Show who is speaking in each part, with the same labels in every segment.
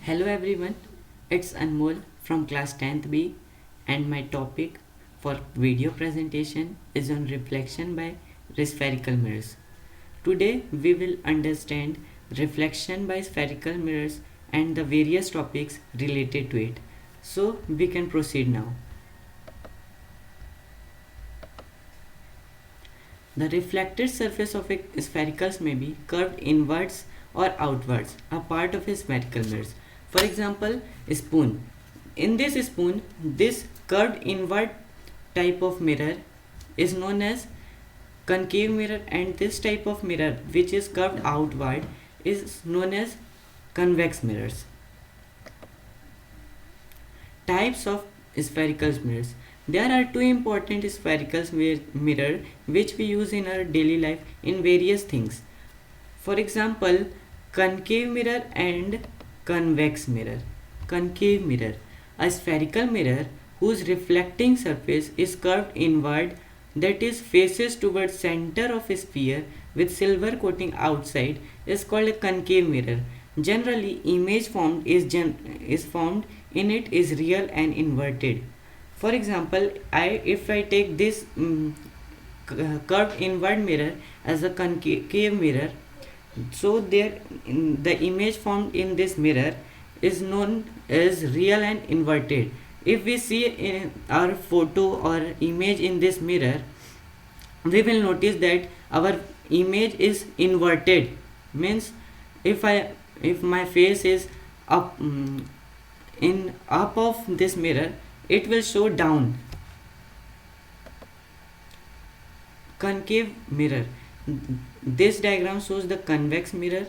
Speaker 1: Hello everyone, it's Anmol from class 10th B and my topic for video presentation is on reflection by spherical mirrors. Today we will understand reflection by spherical mirrors and the various topics related to it. So we can proceed now. The reflected surface of a spherical may be curved inwards or outwards, a part of a spherical mirror. For example, a spoon. In this spoon, this curved inward type of mirror is known as concave mirror, and this type of mirror which is curved outward is known as convex mirrors. Types of spherical mirrors. There are two important spherical mirror which we use in our daily life in various things. For example, concave mirror and convex mirror. Concave mirror, a spherical mirror whose reflecting surface is curved inward, that is faces towards center of a sphere with silver coating outside, is called a concave mirror. Generally, image formed is formed in it is real and inverted. For example, if I take this curved inward mirror as a concave mirror, so the image formed in this mirror is known as real and inverted. If we see in our photo or image in this mirror, we will notice that our image is inverted. Means if my face is up in up of this mirror, it will show down. Concave mirror. This diagram shows the convex mirror,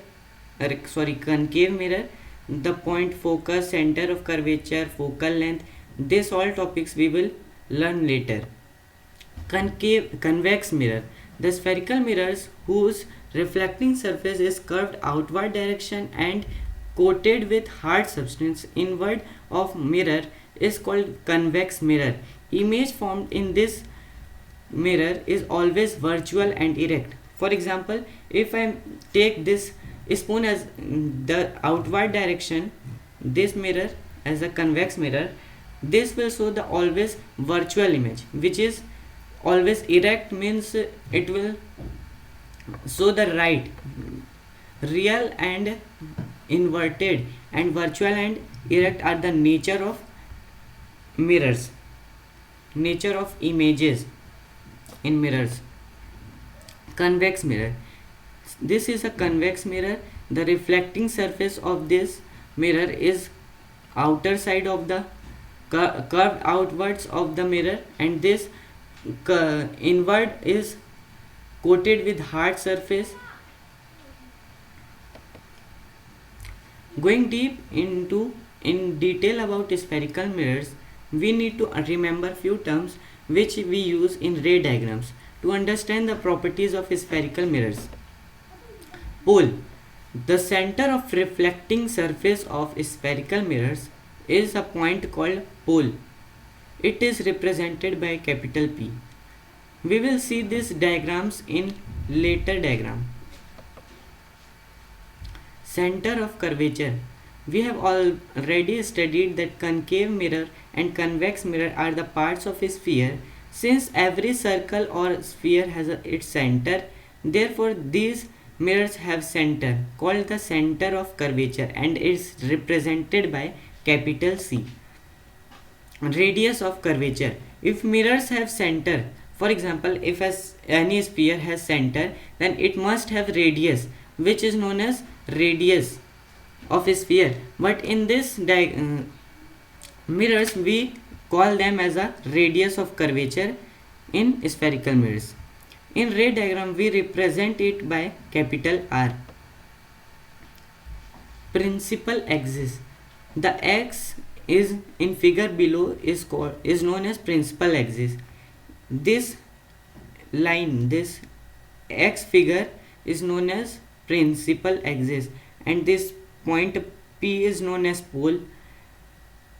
Speaker 1: concave mirror, the point, focus, center of curvature, focal length. This all topics we will learn later. Convex mirror. The spherical mirrors whose reflecting surface is curved outward direction and coated with hard substance inward of mirror is called convex mirror. Image formed in this mirror is always virtual and erect. For example, if I take this spoon as the outward direction, this mirror as a convex mirror, this will show the always virtual image, which is always erect, means it will show the right. Real and inverted and virtual and erect are the nature of mirrors, nature of images in mirrors. Convex mirror. This is a convex mirror. The reflecting surface of this mirror is outer side of the curved outwards of the mirror, and this inward is coated with hard surface. Going deep in detail about spherical mirrors, we need to remember few terms which we use in ray diagrams to understand the properties of spherical mirrors. Pole. The center of reflecting surface of spherical mirrors is a point called pole. It is represented by capital P. We will see these diagrams in later diagram. Center of curvature. We have already studied that concave mirror and convex mirror are the parts of a sphere. Since every circle or sphere has its center, therefore these mirrors have center called the center of curvature and is represented by capital C. Radius of curvature. If mirrors have center, for example, if any sphere has center, then it must have radius, which is known as radius of a sphere. But in this mirrors, we call them as a radius of curvature in spherical mirrors. In ray diagram, we represent it by capital R. Principal axis. The x is in figure below is known as principal axis. This line, this x figure is known as principal axis, and this point P is known as pole,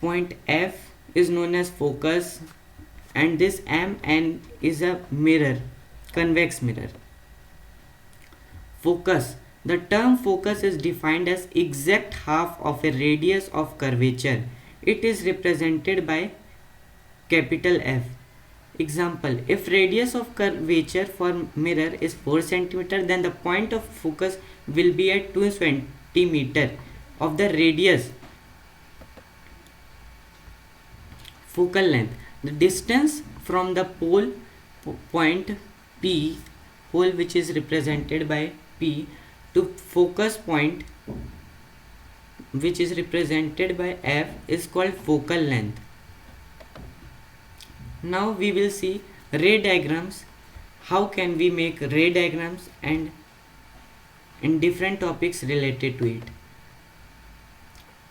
Speaker 1: point F is known as focus, and this MN is a mirror, convex mirror. Focus. The term focus is defined as exact half of a radius of curvature. It is represented by capital F. Example, if radius of curvature for mirror is 4 cm, then the point of focus will be at 2 cm of the radius focal length. The distance from the point P, pole which is represented by P, to focus point which is represented by F is called focal length. Now we will see ray diagrams. How can we make ray diagrams and different topics related to it.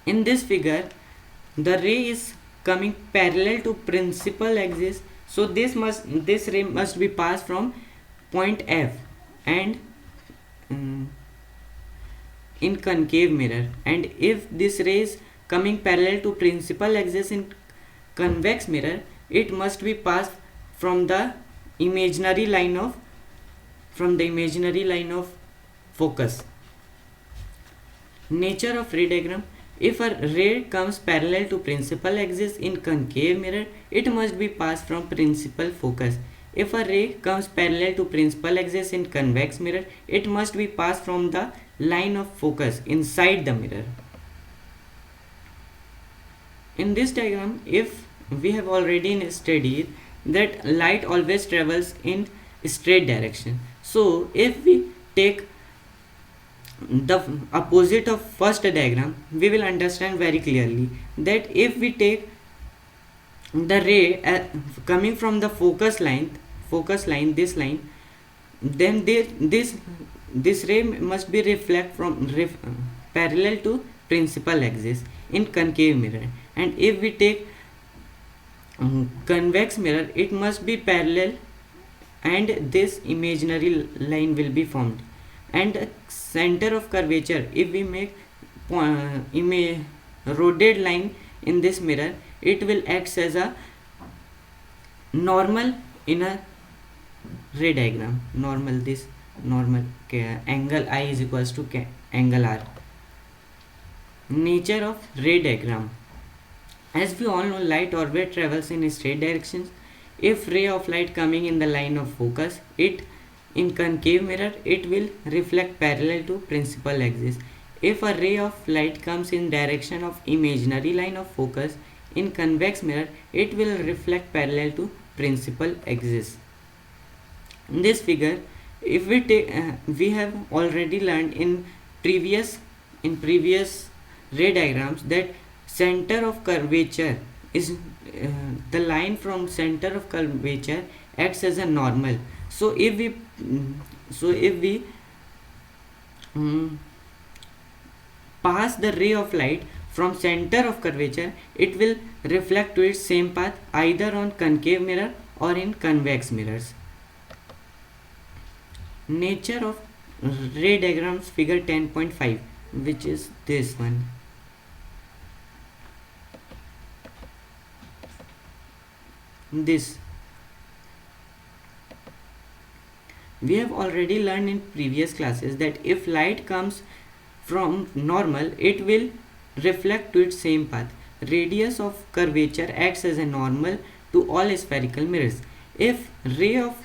Speaker 1: In this figure, the ray is coming parallel to principal axis, so this ray must be passed from point F and in concave mirror, and if this ray is coming parallel to principal axis in convex mirror, it must be passed from the imaginary line of focus. Nature of ray diagram: if a ray comes parallel to principal axis in concave mirror, it must be passed from principal focus. If a ray comes parallel to principal axis in convex mirror, it must be passed from the line of focus inside the mirror. In this diagram, if we have already studied that light always travels in straight direction, so if we take the opposite of first diagram, we will understand very clearly that if we take the ray coming from the focus line, this line, then this ray must be parallel to principal axis in concave mirror, and if we take convex mirror, it must be parallel and this imaginary line will be formed. And center of curvature, if we make roded line in this mirror, it will act as a normal in a ray diagram. Normal angle I is equals to angle R. Nature of ray diagram: as we all know, light always travels in straight directions. If ray of light coming in the line of focus, it in concave mirror, it will reflect parallel to principal axis. If a ray of light comes in direction of imaginary line of focus in convex mirror, it will reflect parallel to principal axis. In this figure, if we take we have already learned in previous ray diagrams that center of curvature is the line from center of curvature acts as a normal. So if we pass the ray of light from center of curvature, it will reflect to its same path either on concave mirror or in convex mirrors. Nature of ray diagrams, figure 10.5, which is this one. This we have already learned in previous classes that if light comes from normal, it will reflect to its same path. Radius of curvature acts as a normal to all spherical mirrors. If ray of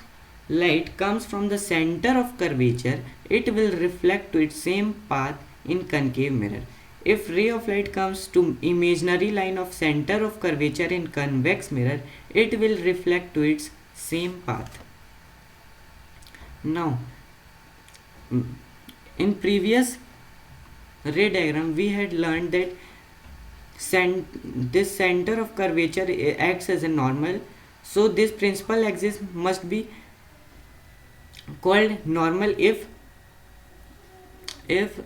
Speaker 1: light comes from the center of curvature, it will reflect to its same path in concave mirror. If ray of light comes to imaginary line of center of curvature in convex mirror, it will reflect to its same path. Now, in previous ray diagram, we had learned that this center of curvature acts as a normal, so this principal axis must be called normal if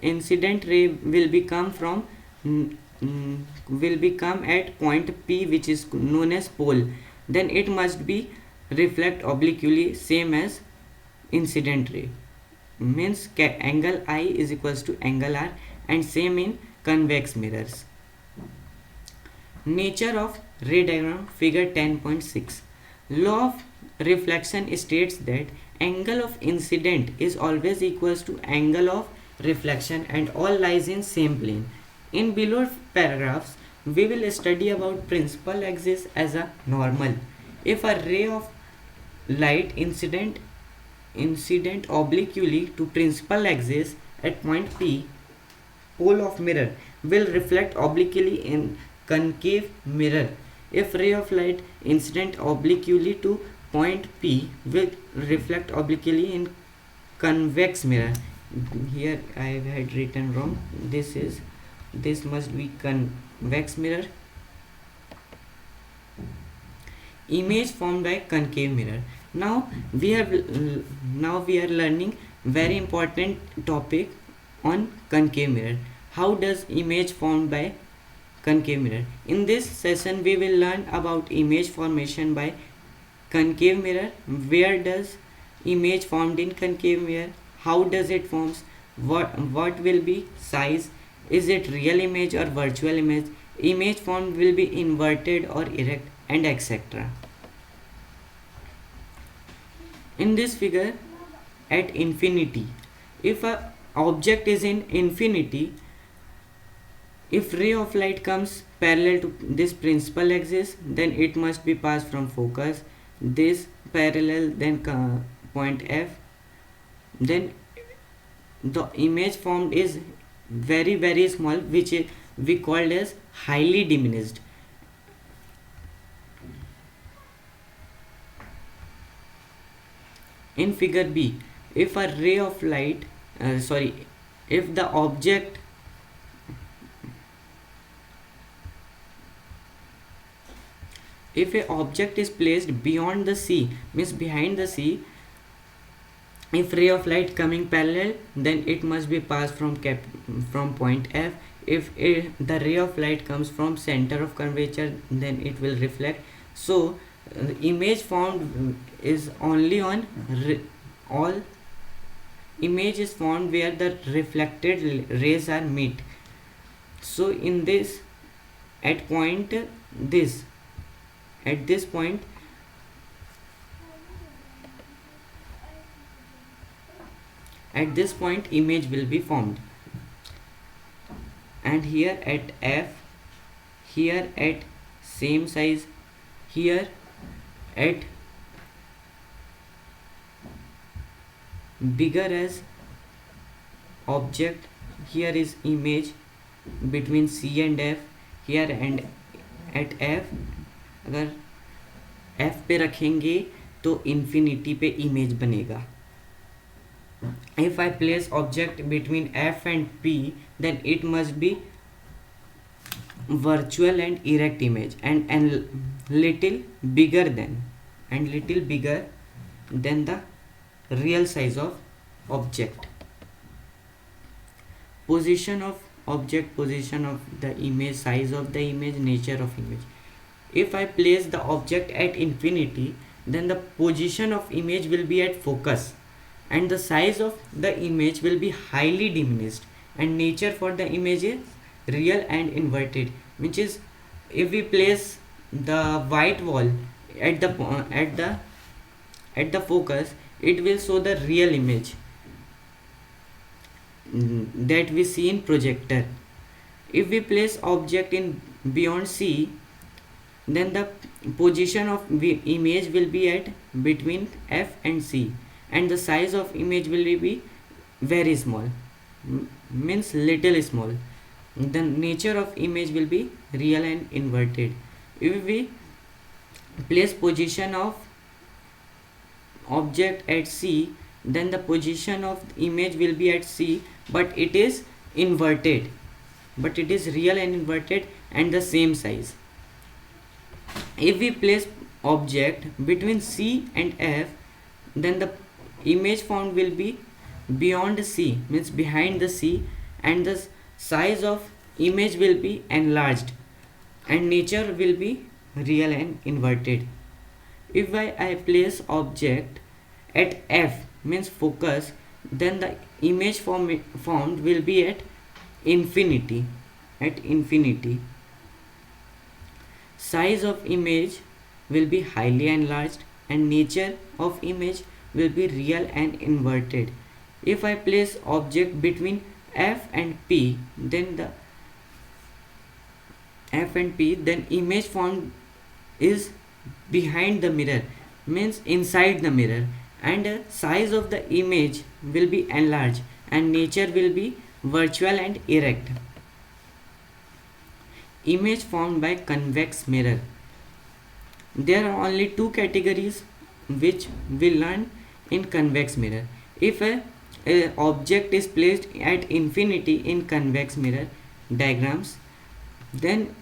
Speaker 1: incident ray will become at point P, which is known as pole, then it must be reflect obliquely, same as incident ray, means angle I is equals to angle R, and same in convex mirrors. Nature of ray diagram, figure 10.6. Law of reflection states that angle of incident is always equals to angle of reflection, and all lies in same plane. In below paragraphs, we will study about principal axis as a normal. If a ray of light incident obliquely to principal axis at point P, pole of mirror, will reflect obliquely in concave mirror. If ray of light incident obliquely to point P, will reflect obliquely in convex mirror. Here I had written wrong. This must be convex mirror. Image formed by concave mirror. Now we are learning very important topic on concave mirror. How does image formed by concave mirror? In this session we will learn about image formation by concave mirror. Where does image formed in concave mirror? How does it forms? What will be size? Is it real image or virtual image? Image formed will be inverted or erect, and etc. In this figure, at infinity, if a object is in infinity, if ray of light comes parallel to this principal axis, then it must be passed from focus, this parallel, then point F. Then the image formed is very small, which we called as highly diminished. In figure B, if a ray of light if the object if a object is placed beyond the sea, means behind the sea, if ray of light coming parallel, then it must be passed from point F. If the ray of light comes from center of curvature, then it will reflect. So image formed is only on all image is formed where the reflected rays are meet. So in this, at point this, at this point, at this point image will be formed. And here at F, here at same size, here at bigger as object, here is image between C and F, here and at F. अगर F पे रखेंगे तो infinity पे image बनेगा. If I place object between F and P, then it must be virtual and erect image, and little bigger than the real size of object. Position of object, position of the image, size of the image, nature of image. If I place the object at infinity, then the position of image will be at focus, and the size of the image will be highly diminished, and nature for the image is real and inverted, which is, if we place the white wall at the focus, it will show the real image that we see in projector. If we place object in beyond C, then the position of image will be at between F and C, and the size of image will be very small, means little small. The nature of image will be real and inverted. If we place position of object at C, then the position of image will be at C, but it is inverted, but it is real and inverted and the same size. If we place object between C and F, then the image formed will be beyond C, means behind the C, and the size of image will be enlarged, and nature will be real and inverted. If I place object at F, means focus, then the image formed will be at infinity. Size of image will be highly enlarged, and nature of image will be real and inverted. If I place object between F and P, then image formed is behind the mirror, means inside the mirror, and size of the image will be enlarged and nature will be virtual and erect. Image formed by convex mirror. There are only two categories which we learn in convex mirror. If a object is placed at infinity in convex mirror diagrams, then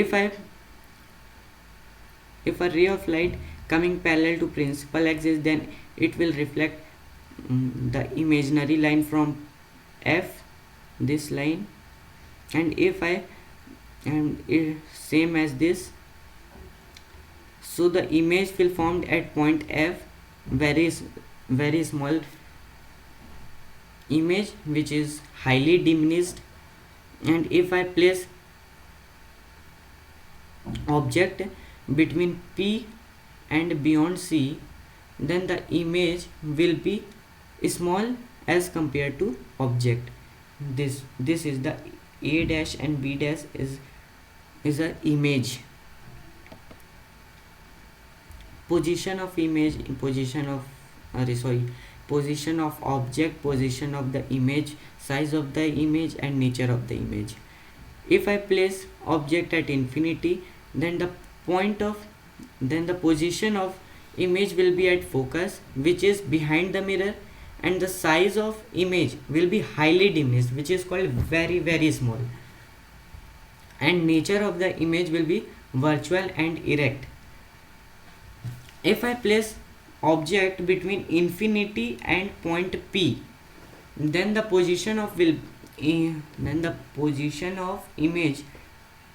Speaker 1: if a ray of light coming parallel to principal axis, then it will reflect the imaginary line from F, this line, and if I and it same as this, so the image will formed at point F, very small image which is highly diminished. And if I place object between P and beyond C, then the image will be small as compared to object. This is the A dash and B dash is a image. Position of image, position of position of object, position of the image, size of the image, and nature of the image. If I place object at infinity, then the position of image will be at focus, which is behind the mirror, and the size of image will be highly diminished, which is called very small, and nature of the image will be virtual and erect. If I place object between infinity and point P, then the position of image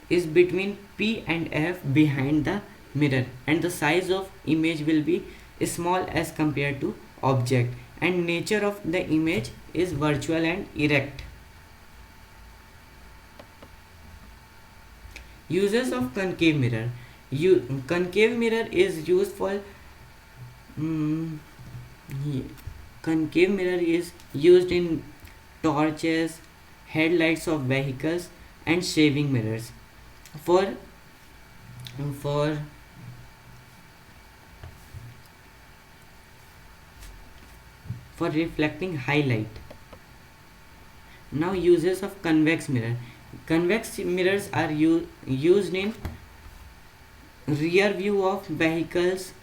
Speaker 1: is between P and F behind the mirror, and the size of image will be small as compared to object, and nature of the image is virtual and erect. Uses of concave mirror. Concave mirror is used for concave mirror is used in torches, headlights of vehicles, and shaving mirrors for for for reflecting highlight. Now, uses of convex mirror. Convex mirrors are used in rear view of vehicles,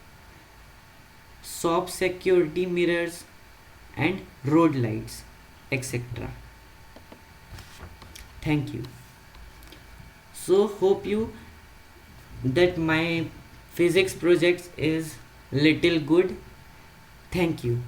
Speaker 1: shop security mirrors, and road lights, etc. Thank you. So hope you that my physics projects is little good. Thank you.